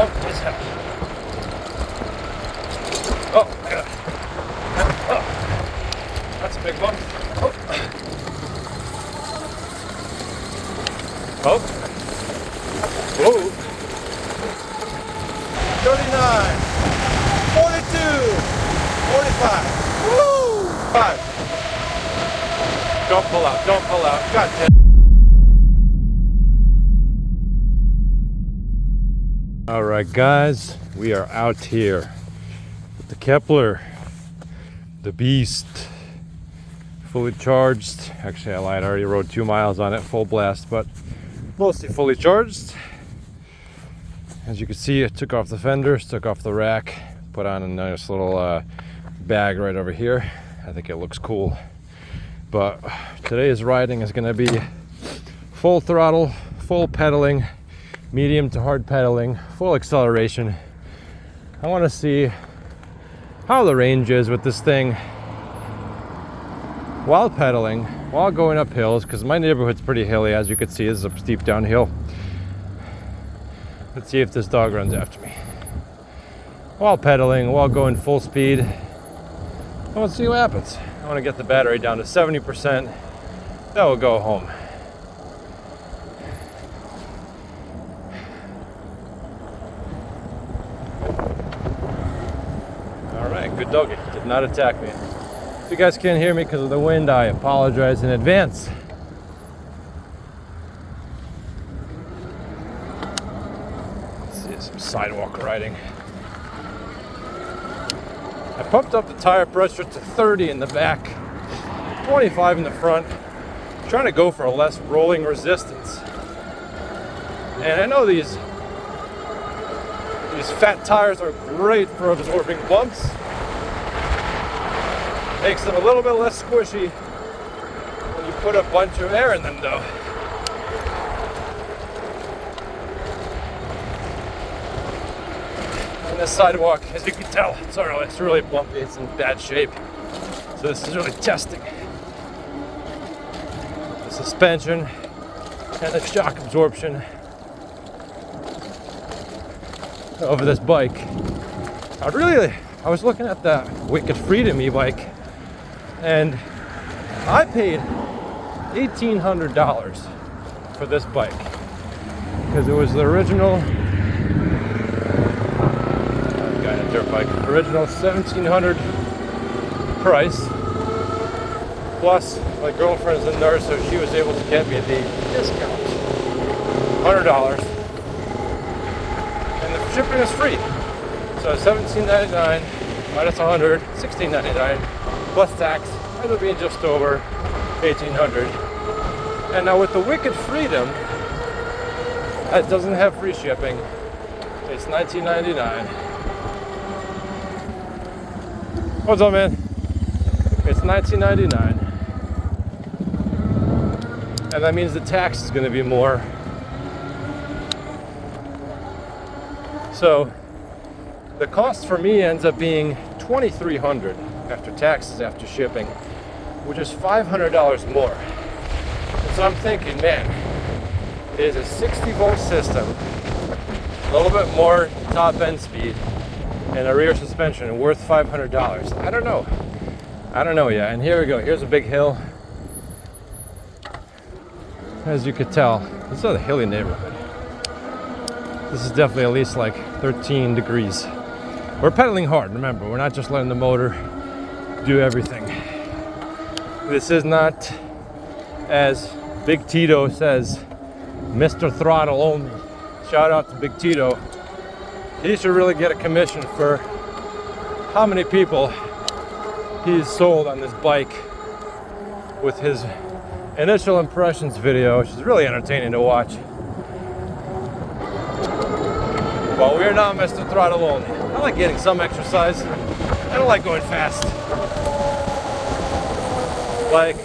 Oh, it's heavy. Oh, God. Oh, that's a big one. Oh. Oh. Whoa. 39. 42. 45. Woo! 5. Don't pull out. Don't pull out. God damn. All right, guys, we are out here with the Kepler, the beast, fully charged. Actually, I lied. I already rode 2 miles on it, full blast, but mostly fully charged. As you can see, I took off the fenders, took off the rack, put on a nice little bag right over here. I think it looks cool. But today's riding is going to be full throttle, full pedaling, medium to hard pedaling, full acceleration. I want to see how the range is with this thing while pedaling, while going up hills, because my neighborhood's pretty hilly. As you can see, this is a steep downhill. Let's see if this dog runs after me. While pedaling, while going full speed. I want to see what happens. I want to get the battery down to 70%. Then we'll go home. Alright, good doggy. Did not attack me. If you guys can't hear me because of the wind, I apologize in advance. Let's see some sidewalk riding. I pumped up the tire pressure to 30 in the back, 25 in the front, trying to go for a less rolling resistance. And I know these fat tires are great for absorbing bumps. Makes them a little bit less squishy when you put a bunch of air in them though. And this sidewalk, as you can tell, it's really bumpy, it's in bad shape. So this is really testing the suspension and the shock absorption over this bike. I was looking at the Wicked Freedom e-bike, and I paid $1,800 for this bike because it was the original dirt bike, original $1,700 price. Plus, my girlfriend's a nurse, so she was able to get me the discount, $100. The shipping is free, so $17.99 minus $100, $16.99 plus tax, it'll be just over $1,800. And now with the Wicked Freedom, that doesn't have free shipping. It's $19.99. What's up, man? It's $19.99, and that means the tax is going to be more. So the cost for me ends up being $2,300 after taxes, after shipping, which is $500 more. And so I'm thinking, man, it is a 60-volt system, a little bit more top end speed, and a rear suspension worth $500. I don't know yet. And here we go. Here's a big hill. As you could tell, this is a hilly neighborhood. This is definitely at least like 13 degrees. We're pedaling hard, remember, we're not just letting the motor do everything. This is not, as Big Tito says, Mr. Throttle only. Shout out to Big Tito. He should really get a commission for how many people he's sold on this bike with his initial impressions video, which is really entertaining to watch. But we're not Mr. Throttle only. I like getting some exercise. I don't like going fast. Like,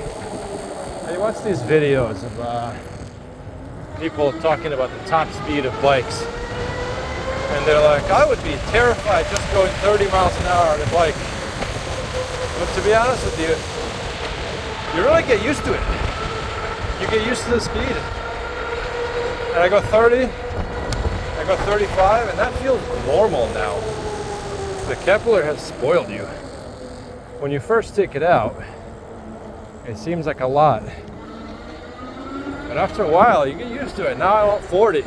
I watch these videos of people talking about the top speed of bikes. And they're like, I would be terrified just going 30 miles an hour on a bike. But to be honest with you, you really get used to it. You get used to the speed. And I go 30, I I go 35, and that feels normal now. The Kepler has spoiled you. When you first take it out, it seems like a lot. But after a while, you get used to it. Now I want 40.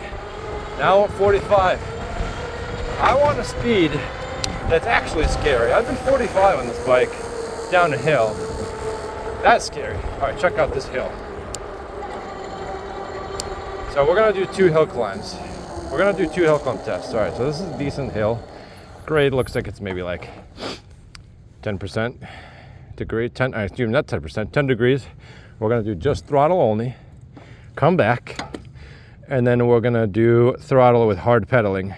Now I want 45. I want a speed that's actually scary. I've been 45 on this bike down a hill. That's scary. All right, check out this hill. So we're gonna do 2 hill climbs. We're gonna do 2 hill climb tests. All right, so this is a decent hill. Grade looks like it's maybe like 10% degree, 10, excuse me, not 10%, 10 degrees. We're gonna do just throttle only, come back, and then we're gonna do throttle with hard pedaling.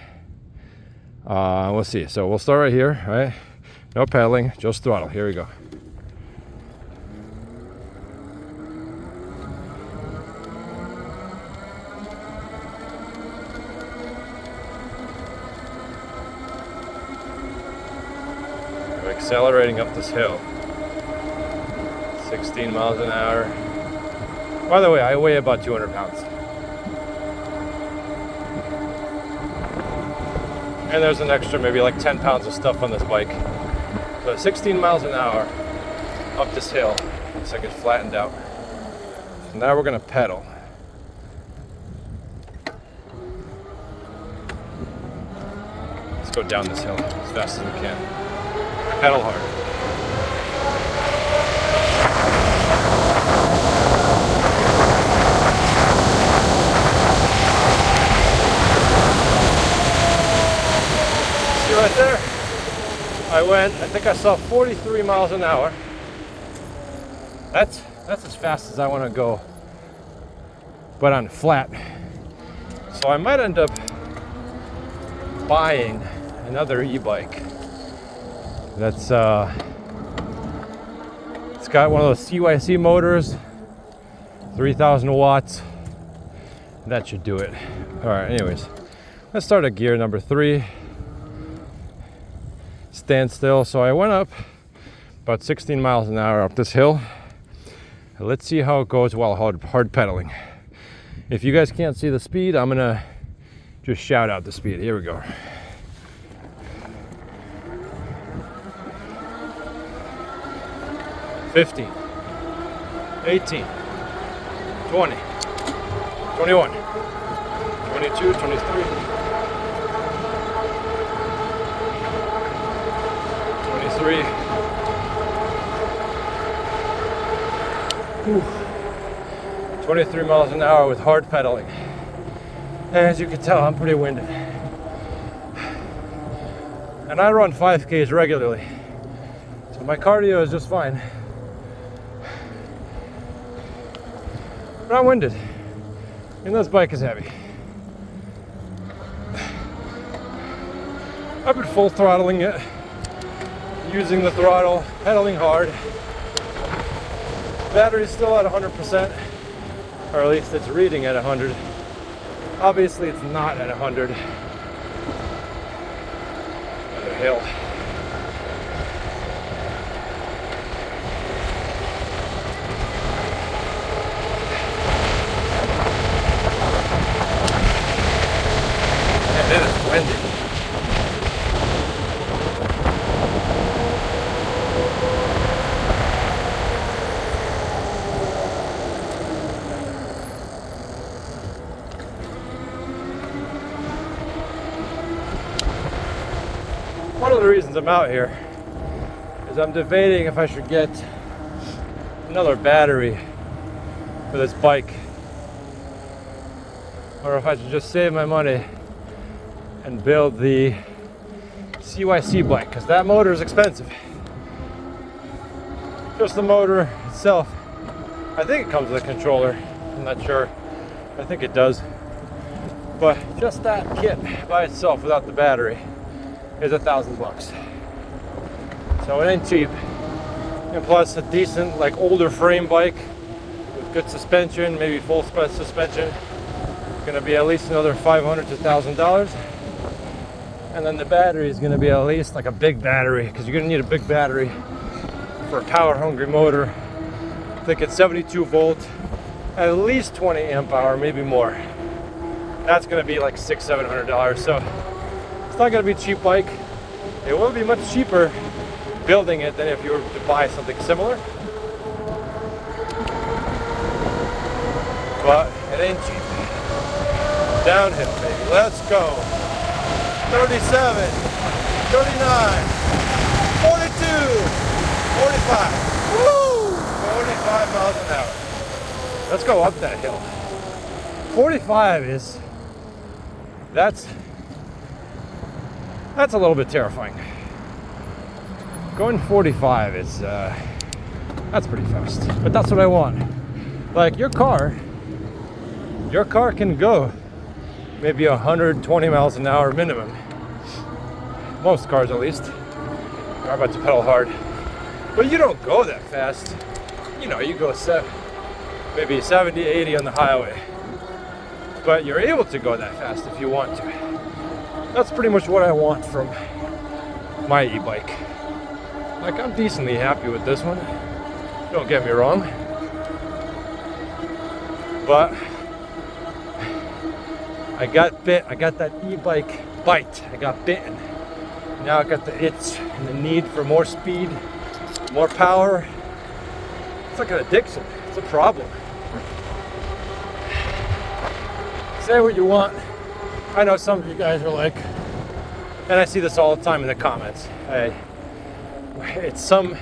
We'll see. So we'll start right here, right? No pedaling, just throttle. Here we go. We're accelerating up this hill. 16 miles an hour. By the way, I weigh about 200 pounds. And there's an extra maybe like 10 pounds of stuff on this bike. So 16 miles an hour up this hill. Looks like it's flattened out. So now we're gonna pedal. Let's go down this hill as fast as we can. Pedal hard. Right there, I think I saw 43 miles an hour. That's as fast as I want to go, but on flat. So I might end up buying another e-bike that's it's got one of those CYC motors, 3,000 watts. That should do it. All right, anyways, let's start at gear number 3. Stand still. So I went up about 16 miles an hour up this hill. Let's see how it goes while hard pedaling. If you guys can't see the speed, I'm gonna just shout out the speed. Here we go. $15, $18, $20, $21, $22, $23, $23. Whew. 23 miles an hour with hard pedaling. And as you can tell, I'm pretty winded. And I run 5Ks regularly, so my cardio is just fine. But I'm winded, and this bike is heavy. I've been full throttling it, using the throttle, pedaling hard. Battery's still at 100%, or at least it's reading at 100. Obviously it's not at 100. Another hill. And it is windy. One of the reasons I'm out here is I'm debating if I should get another battery for this bike, or if I should just save my money and build the CYC bike, because that motor is expensive. Just the motor itself, I think it comes with a controller, I'm not sure, I think it does, but just that kit by itself without the battery is $1,000. So it ain't cheap. And plus a decent, like, older frame bike with good suspension, maybe full suspension, gonna be at least another $500 to $1,000. And then the battery is gonna be at least like a big battery, because you're gonna need a big battery for a power hungry motor. I think it's 72 volt, at least 20 amp hour, maybe more. that's gonna be like $600-700. So it's not gonna be a cheap bike. It will be much cheaper building it than if you were to buy something similar. But it ain't cheap. Downhill, baby. Let's go. 37, 39, 42, 45. Woo! 45 miles an hour. Let's go up that hill. 45 is, that's a little bit terrifying. Going 45 is, that's pretty fast. But that's what I want. Like your car can go maybe 120 miles an hour minimum. Most cars, at least, are about to pedal hard. But you don't go that fast. You know, you go maybe 70, 80 on the highway. But you're able to go that fast if you want to. That's pretty much what I want from my e-bike. Like, I'm decently happy with this one. Don't get me wrong. But I got bit. I got that e-bike bite. I got bitten. Now I got the itch and the need for more speed, more power. It's like an addiction. It's a problem. Say what you want. I know some of you guys are like, and I see this all the time in the comments. It's some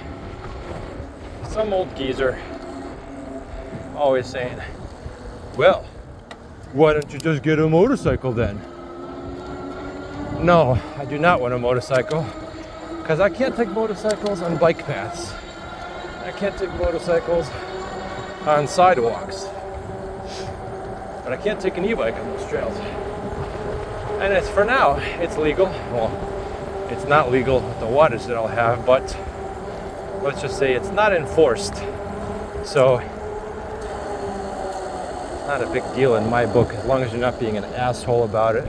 old geezer always saying, well, why don't you just get a motorcycle then? No, I do not want a motorcycle because I can't take motorcycles on bike paths. I can't take motorcycles on sidewalks. But I can't take an e-bike on those trails. And it's, for now, it's legal. Well, it's not legal with the wattage that I'll have, but let's just say it's not enforced. So it's not a big deal in my book, as long as you're not being an asshole about it.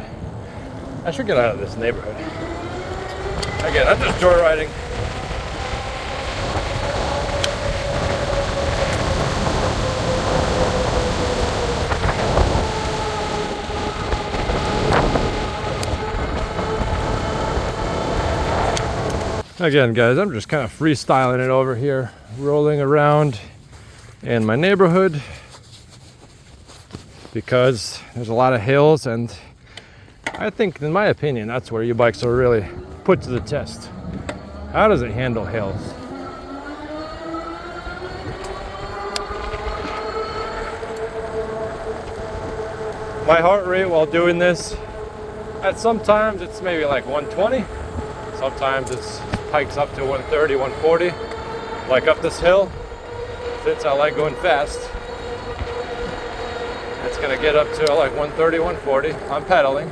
I should get out of this neighborhood. Again, I'm just joyriding. Again, guys, I'm just kind of freestyling it over here, rolling around in my neighborhood because there's a lot of hills, and I think, in my opinion, that's where e-bikes are really put to the test. How does it handle hills? My heart rate while doing this, sometimes it's maybe like 120. Sometimes it pikes up to 130, 140, like up this hill. Since I like going fast, it's gonna get up to like 130, 140. I'm pedaling.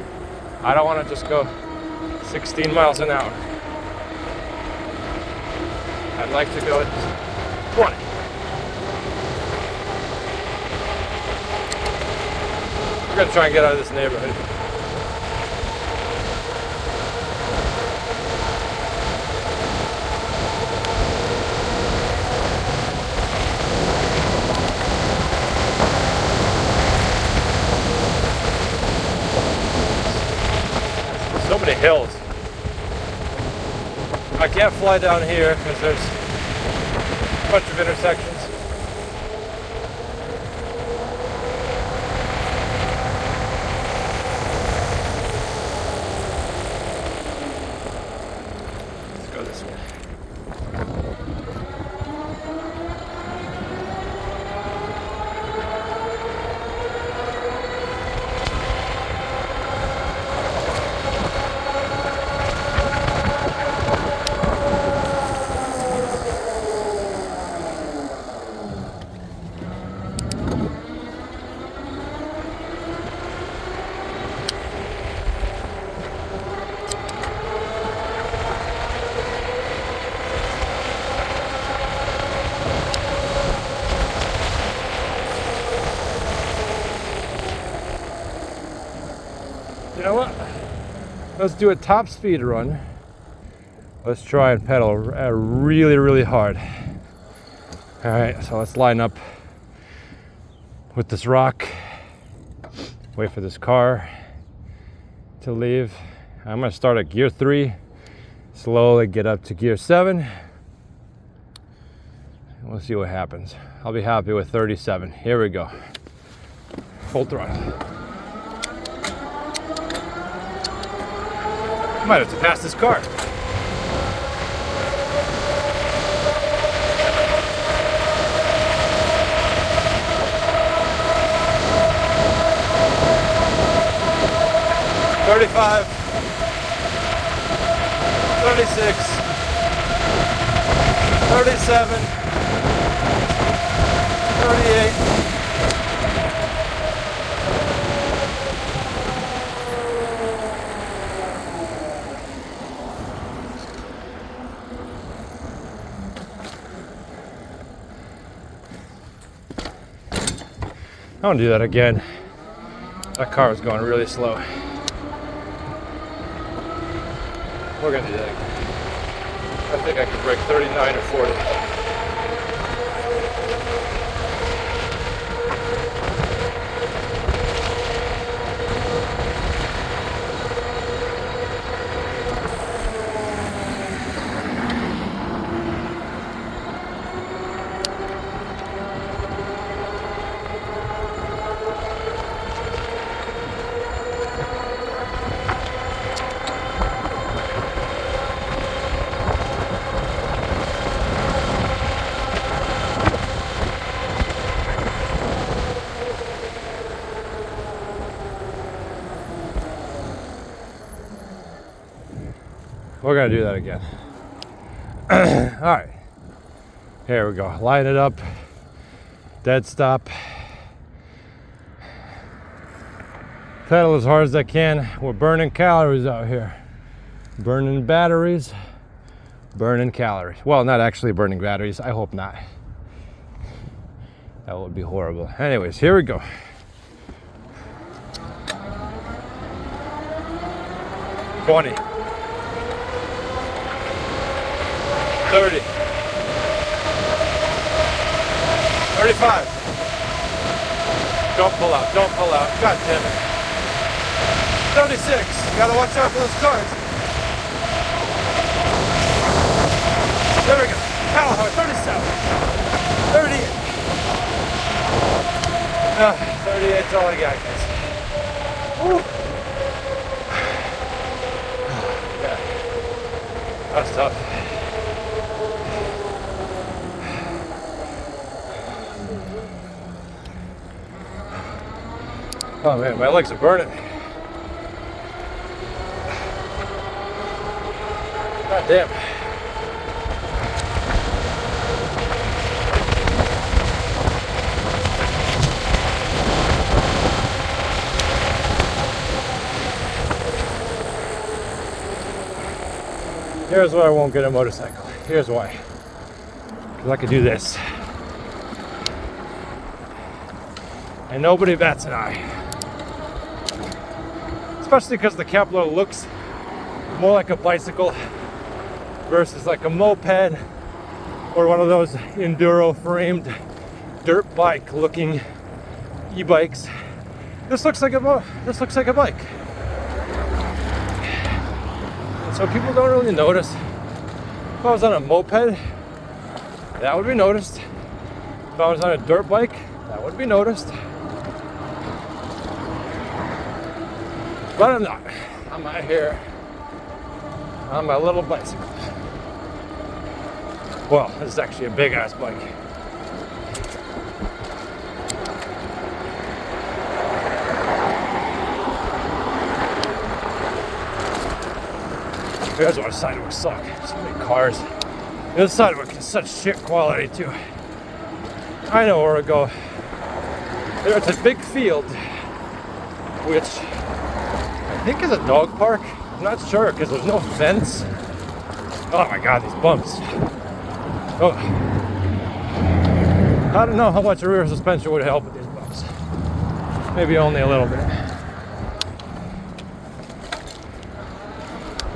I don't want to just go 16 miles an hour. I'd like to go at 20. We're gonna try and get out of this neighborhood. So many hills. I can't fly down here because there's a bunch of intersections. Let's go this way. You know what? Let's do a top speed run. Let's try and pedal really, really hard. All right, so let's line up with this rock Wait for this car to leave. I'm gonna start at gear 3, slowly get up to gear 7. We'll see what happens. I'll be happy with 37. Here we go. Full throttle. Might have to pass this car. $35, $36, $37, $38. I want to do that again. That car was going really slow. We're gonna do that again. I think I could break 39 or 40. We're gonna do that again. All right, here we go. Line it up, dead stop. Pedal as hard as I can. We're burning calories out here. Burning batteries, burning calories. Well, not actually burning batteries. I hope not. That would be horrible. Anyways, here we go. $20. 30, 35, don't pull out, don't pull out, god damn it. 36, gotta watch out for those cars. There we go, power hard, 37, 38. 38's all I got, guys. Woo. Yeah. That's tough. Oh man, my legs are burning. God damn. Here's why I won't get a motorcycle. Here's why. Because I could do this. And nobody bats an eye. Especially because the Kepler looks more like a bicycle versus like a moped or one of those enduro framed dirt bike looking e-bikes. This looks like a bike. And so people don't really notice. If I was on a moped, that would be noticed. If I was on a dirt bike, that would be noticed. But I'm not. I'm out here on my little bicycle. Well, this is actually a big ass bike. Here's why sidewalks suck. So many cars. This sidewalk is such shit quality too. I know where to go. There's a big field, which I think is a dog park. I'm not sure because there's no fence. Oh my god, these bumps. Oh. I don't know how much a rear suspension would help with these bumps. Maybe only a little bit.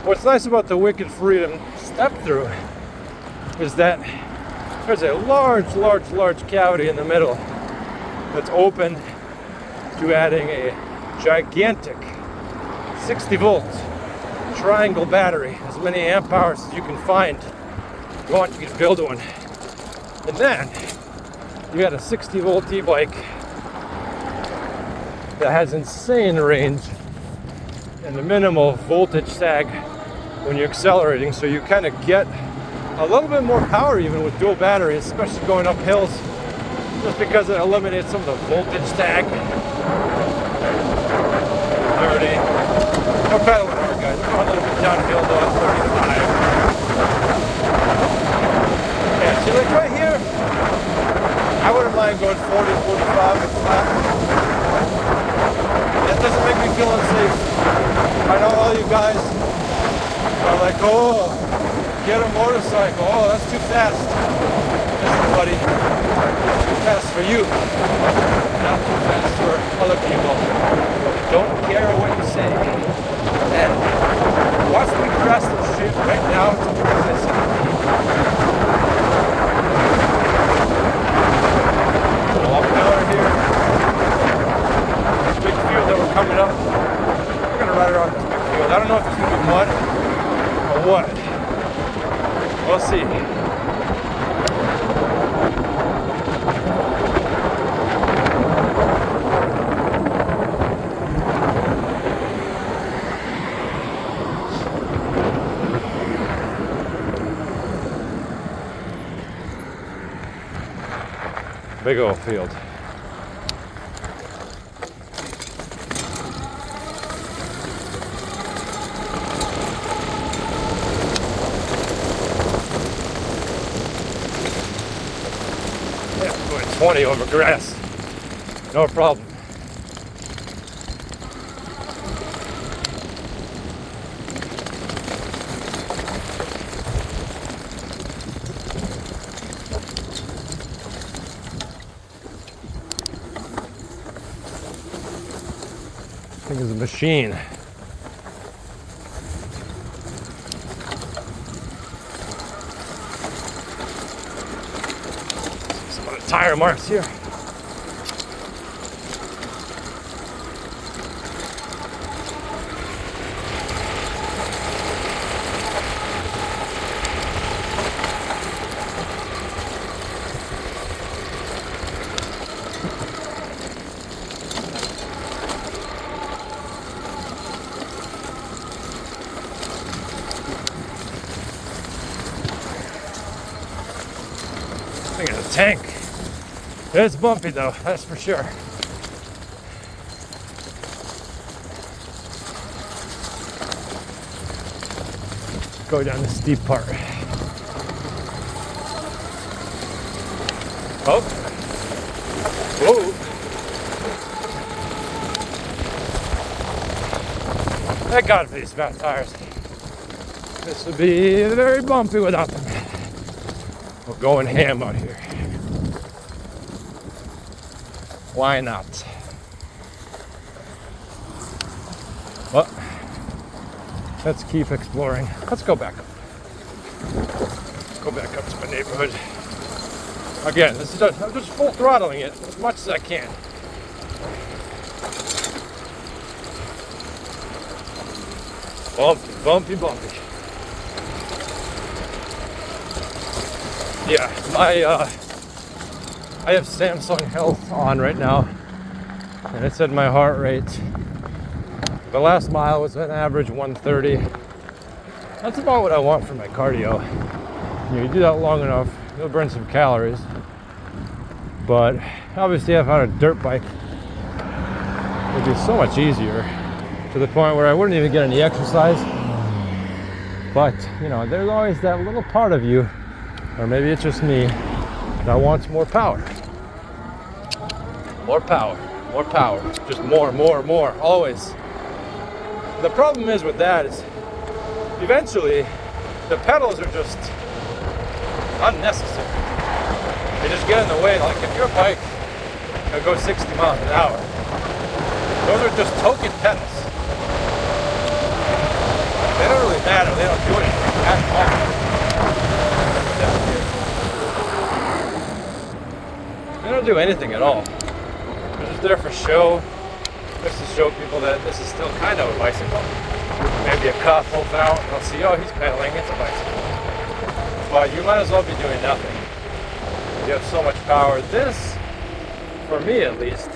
What's nice about the Wicked Freedom step through is that there's a large cavity in the middle that's open to adding a gigantic 60 volt triangle battery, as many amp hours as you can find. If you want, you can build one. And then you got a 60 volt e-bike that has insane range and the minimal voltage sag when you're accelerating, so you kind of get a little bit more power even with dual batteries, especially going up hills, just because it eliminates some of the voltage sag. 30. We're pedaling hard, guys. We're going a little bit downhill though at 35. Yeah, see, like right here, I wouldn't mind going 40, 45 with flat. That doesn't make me feel unsafe. I know all you guys are like, oh, get a motorcycle. Oh, that's too fast. Listen, buddy, it's too fast for you, not too fast for other people. Don't care what you say. And watch me crash this shit right now. It's because I said walk down here. This big field that we're coming up. We're gonna ride around this big field. I don't know if it's gonna be mud or what. We'll see. Big old field. Yeah, going 20 over grass. No problem. Thing is a machine. Some of the tire marks here. Look at the tank. It's bumpy though, that's for sure. Go down the steep part. Oh. Whoa. That gotta be these fat tires. This would be very bumpy without them. We're going ham out here. Why not? Well, let's keep exploring. Let's go back up. Go back up to my neighborhood. Again, this is I'm just full throttling it as much as I can. Bumpy, bumpy, bumpy. Yeah, I have Samsung Health on right now, and it said my heart rate. The last mile was an average 130. That's about what I want for my cardio. You do that long enough, you'll burn some calories. But obviously, if I had a dirt bike, it would be so much easier, to the point where I wouldn't even get any exercise. But you know, there's always that little part of you, or maybe it's just me, that wants more power. More power, more power, just more, always. The problem is with that is eventually the pedals are just unnecessary. They just get in the way. Like if your bike can go 60 miles an hour, those are just token pedals. They don't really matter. They don't do anything at all. They don't do anything at all. They're just there for show. Just to show people that this is still kind of a bicycle. Maybe a cop pulls out and they'll see, oh, he's pedaling, it's a bicycle. But you might as well be doing nothing. You have so much power. This, for me at least,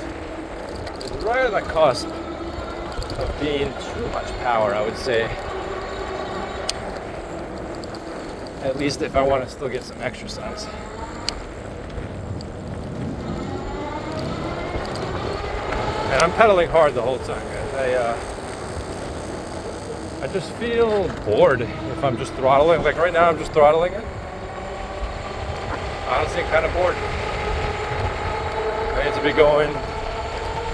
is right on the cusp of being too much power, I would say. At least if I want to still get some exercise. And I'm pedaling hard the whole time, guys. I just feel bored if I'm just throttling. Like right now, I'm just throttling it. Honestly, kind of bored. I need to be going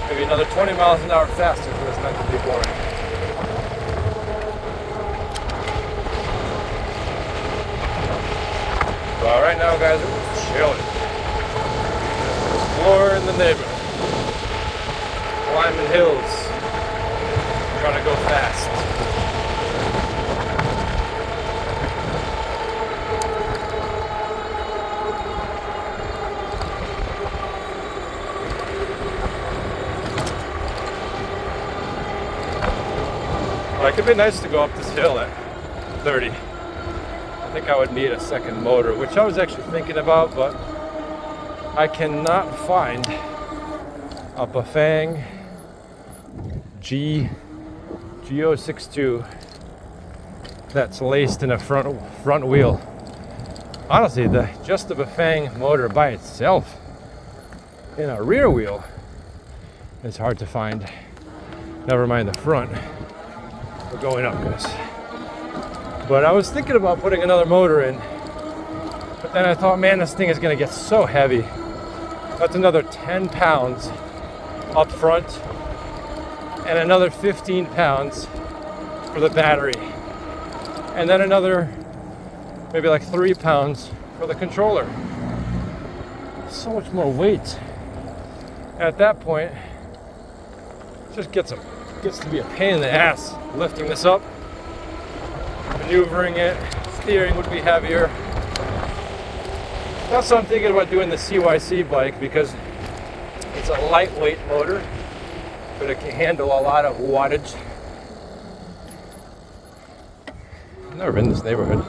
maybe another 20 miles an hour faster for this not to be boring. But right now, guys, we're just chilling. Exploring the neighborhood. Climbing hills. Trying to go fast. Like, it'd be nice to go up this hill at 30. I think I would need a second motor, which I was actually thinking about, but I cannot find a Bafang G062 that's laced in a front wheel. Honestly, just the Bafang motor by itself in a rear wheel is hard to find. Never mind the front. We're going up, guys. But I was thinking about putting another motor in, but then I thought, man, this thing is gonna get so heavy. That's another 10 pounds up front and another 15 pounds for the battery. And then another maybe like 3 pounds for the controller. So much more weight. At that point, it just gets to be a pain in the ass lifting this up, maneuvering it, steering would be heavier. Also, I'm thinking about doing the CYC bike because it's a lightweight motor, but it can handle a lot of wattage. I've never been in this neighborhood.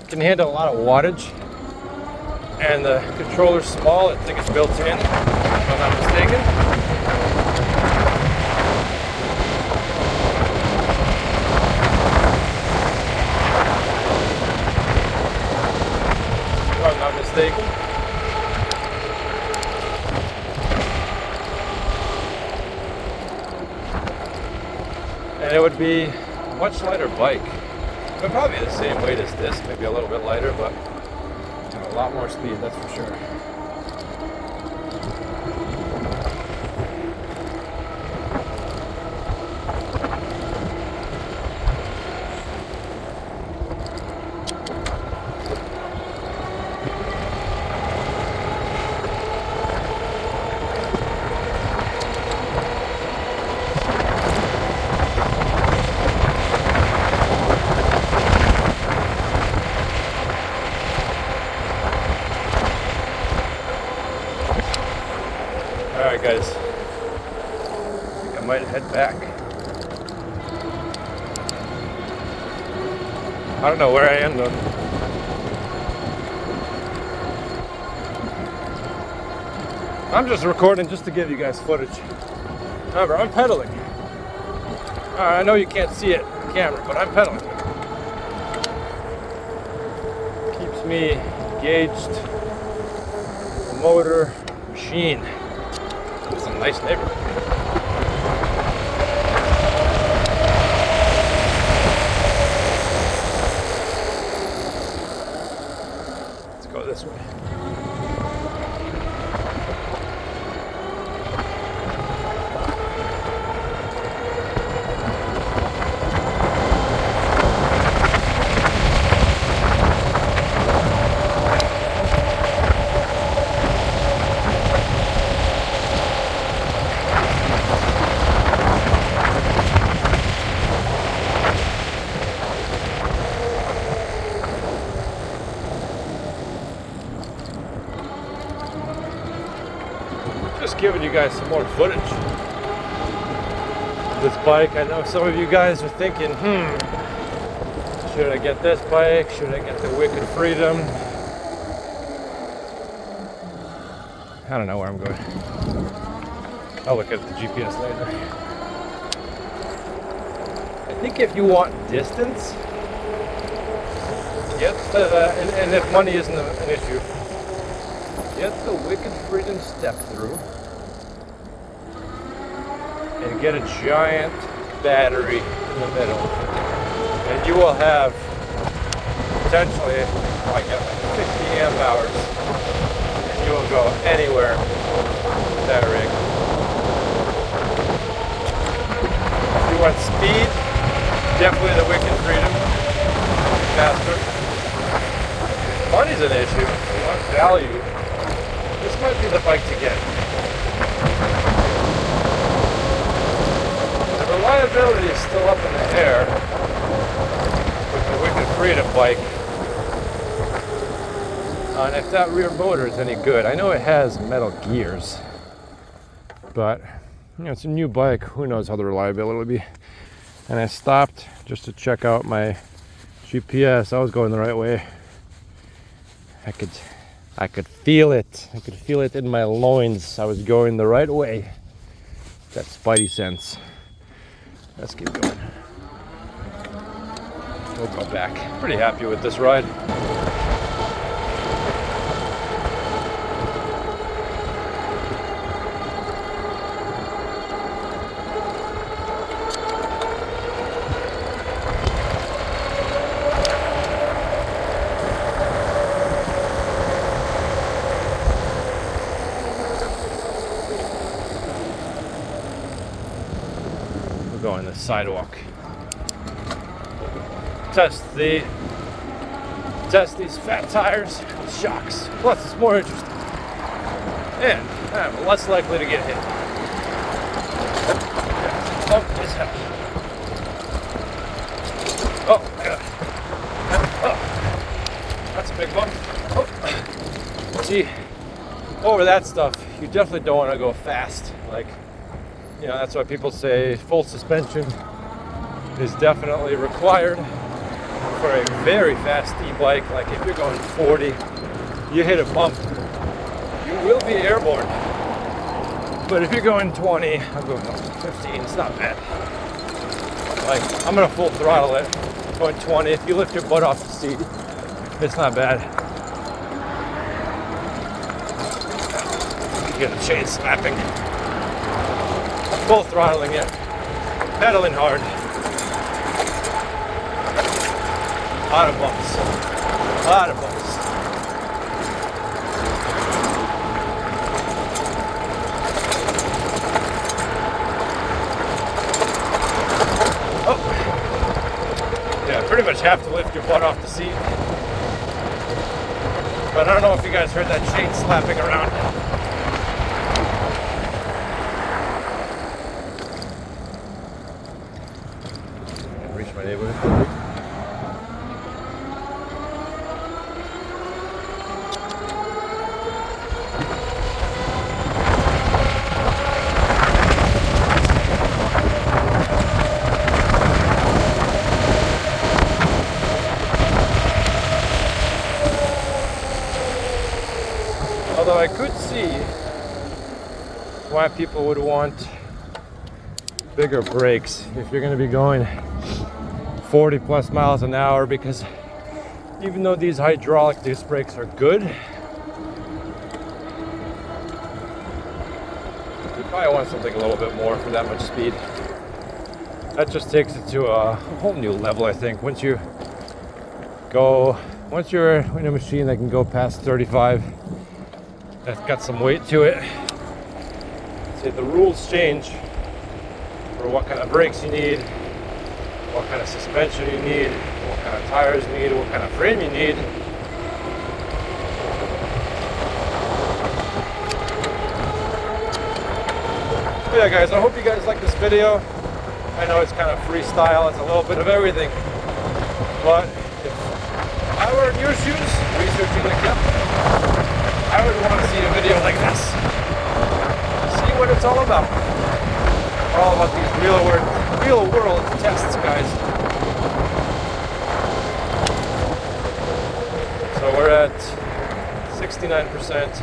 It can handle a lot of wattage, and the controller's small. I think it's built in, if I'm not mistaken. Mistaken. And it would be a much lighter bike. It would probably be the same weight as this, maybe a little bit lighter, but a lot more speed, that's for sure. Alright guys, I think I might head back. I don't know where I am though. I'm just recording just to give you guys footage. Remember, I'm pedaling. I know you can't see it on camera, but I'm pedaling. Keeps me engaged. The motor machine. It's a nice neighborhood. Let's go this way. Just giving you guys some more footage. this bike. I know some of you guys are thinking, should I get this bike? Should I get the Wicked Freedom? I don't know where I'm going. I'll look at the GPS later. I think if you want distance, get and if money isn't an issue, get the Wicked Freedom step through and get a giant battery in the middle, and you will have potentially like 50 amp hours, and you will go anywhere with that rig. If you want speed, definitely the Wicked Freedom, faster. Money's an issue. If you want value, this might be the bike to get. The reliability is still up in the air with the Wicked Freedom bike. And if that rear motor is any good, I know it has metal gears, but you know, it's a new bike. Who knows how the reliability will be? And I stopped just to check out my GPS. I was going the right way. I could feel it. I could feel it in my loins. I was going the right way. That spidey sense. Let's keep going. We'll go back. Pretty happy with this ride. Go on the sidewalk. Test these fat tires with shocks. Plus, it's more interesting, and I'm less likely to get hit. Bump is hell. Oh, yeah. Oh, that's a big bump. Oh. See, over that stuff, you definitely don't want to go fast. Like, you know, that's why people say full suspension is definitely required for a very fast e-bike. Like if you're going 40, you hit a bump, you will be airborne. But if you're going 20, I'm going 15, it's not bad. Like, I'm gonna full throttle it, going 20. If you lift your butt off the seat, it's not bad. You get the chain slapping. Full throttling it, pedaling hard. A lot of bumps. A lot of bumps. Oh. Yeah, pretty much have to lift your butt off the seat. But I don't know if you guys heard that chain slapping around. My neighborhood. Although I could see why people would want bigger brakes if you're going to be going 40 plus miles an hour, because even though these hydraulic disc brakes are good, you probably want something a little bit more for that much speed. That just takes it to a whole new level, I think. Once you're in a machine that can go past 35, that's got some weight to it. See, the rules change for what kind of brakes you need, what kind of suspension you need, what kind of tires you need, what kind of frame you need. But yeah, guys, I hope you guys like this video. I know it's kind of freestyle, it's a little bit of everything. But if I were in your shoes, researching the Kepler, I would want to see a video like this. See what it's all about. All about these real world real world tests, guys. So we're at 69%.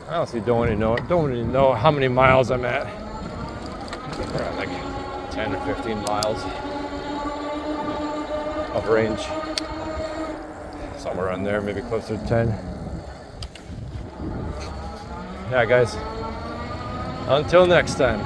I honestly don't even know how many miles I'm at. We're at like 10 or 15 miles of range. Somewhere around there, maybe closer to 10. Yeah, guys. Until next time.